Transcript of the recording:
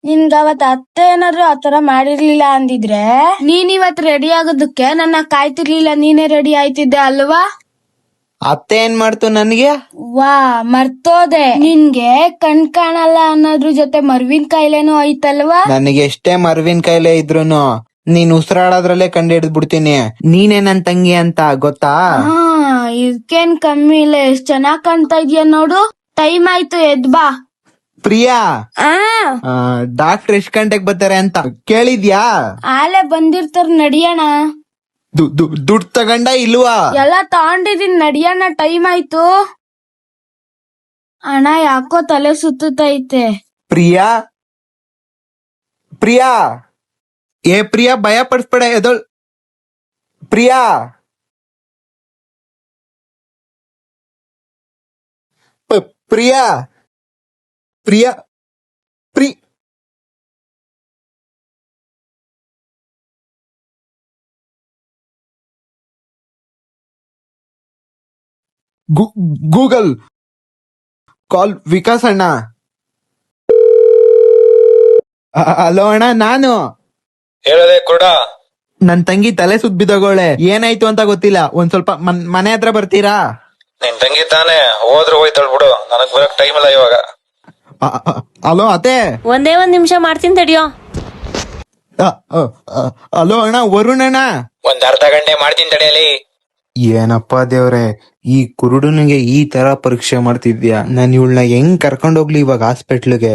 ನಿನ್ಗ ಅವತ್ ಅತ್ತೆ ಏನಾದ್ರು ಆತರ ಮಾಡಿರ್ಲಿಲ್ಲ ಅಂದಿದ್ರೆ ನೀನ್ ಇವತ್ ರೆಡಿ ಆಗೋದಕ್ಕೆ ನನ್ನ ಕಾಯ್ತಿರ್ಲಿಲ್ಲ, ನೀನೇ ರೆಡಿ ಆಯ್ತಿದ್ದೆ ಅಲ್ವಾ? ಅತ್ತೆ ಏನ್ ಮಾಡ್ತು ನನ್ಗೆ? ವಾ ಮರ್ತೋದೆ, ನಿನ್ಗೆ ಕಣ್ ಕಾಣಲ್ಲ ಅನ್ನೋದ್ರ ಜೊತೆ ಮರ್ವಿನ್ ಕಾಯಿಲೆನೂ ಐತಲ್ವಾ? ನನಗೆ ಎಷ್ಟೇ ಮರ್ವಿನ್ ಕಾಯಿಲೆ ಇದ್ರೂನು ನೀನ್ ಉಸಿರಾಡೋದ್ರಲ್ಲೇ ಕಂಡು ಹಿಡಿದ್ ಬಿಡ್ತೀನಿ ನೀನೇ ನನ್ ತಂಗಿ ಅಂತ, ಗೊತ್ತಾ? ಹಾ, ಇದಕ್ಕೇನ್ ಕಮ್ಮಿ ಇಲ್ಲ. ಎಷ್ಟ್ ಚೆನ್ನಾಗ್ ಕಾಣ್ತಾ ಇದೀಯ ನೋಡು. ಟೈಮ್ ಆಯ್ತು, ಎದ್ ಬಾ. ಪ್ರಿಯಾ, ಡಾಕ್ಟರ್ ಎಷ್ಟ್ ಗಂಟೆಗೆ ಬರ್ತಾರೆ ಅಂತ ಕೇಳಿದ್ಯಾ? ಆಲೆ ಬಂದಿರ್ತಾರ, ನಡಿಯೋಣ. ದುಡ್ಡು ತಗೊಂಡ ಇಲ್ವಾ? ಎಲ್ಲ ತಗೊಂಡಿದೀನಿ, ನಡಿಯೋಣ, ಟೈಮ್ ಆಯ್ತು. ಅಣ್ಣ ಯಾಕೋ ತಲೆ ಸುತ್ತೈತೆ. ಪ್ರಿಯಾ, ಪ್ರಿಯಾ, ಏ ಪ್ರಿಯಾ, ಭಯ ಪಡಿಸ್ಬೇಡ, ಎದೊಳ್. ಪ್ರಿಯಾ, ಪ್ರಿಯಾ, ಪ್ರಿಯಾ, ಗೂಗಲ್ ಕಾಲ್ ವಿಕಾಸ್ ಅಣ್ಣ. ಹಲೋ ಅಣ್ಣ, ನಾನು ಹೇಳದೆ ಕುರುಡ. ನನ್ ತಂಗಿ ತಲೆ ಸುತ್ತ ಬಿದ್ದೋಗೋಳೆ, ಏನಾಯ್ತು ಅಂತ ಗೊತ್ತಿಲ್ಲ. ಒಂದ್ ಸ್ವಲ್ಪ ಮನೆ ಹತ್ರ ಬರ್ತೀರಾ? ನಿನ್ ತಂಗಿ ತಾನೆ, ಹೋದ್ರೆ ಹೋಯ್ತಳ್ ಬಿಡು, ನನಗ್ ಬರಕ್ ಟೈಮ್ ಇಲ್ಲ ಇವಾಗ. ಹಲೋ ಅತ್ತೆ. ಒಂದ್ ನಿಮಿಷ ಮಾಡ್ತೀನಿ ತಡಿಯೋ. ಹಲೋ ಅಣ್ಣ, ವರುಣ್ ಅಣ್ಣ. ಒಂದ್ ಅರ್ಧ ಗಂಟೆ ಮಾಡ್ತೀನಿ ತಡೆಯಲಿ. ಏನಪ್ಪಾ ದೇವ್ರೆ, ಈ ಕುರುಡನಿಗೆ ಈ ತರ ಪರೀಕ್ಷೆ ಮಾಡ್ತಿದ್ಯಾ? ನಾನು ಇವಳನ್ನ ಹೆಂಗ್ ಕರ್ಕೊಂಡೋಗ್ಲಿ ಇವಾಗ ಹಾಸ್ಪಿಟ್ಲಿಗೆ?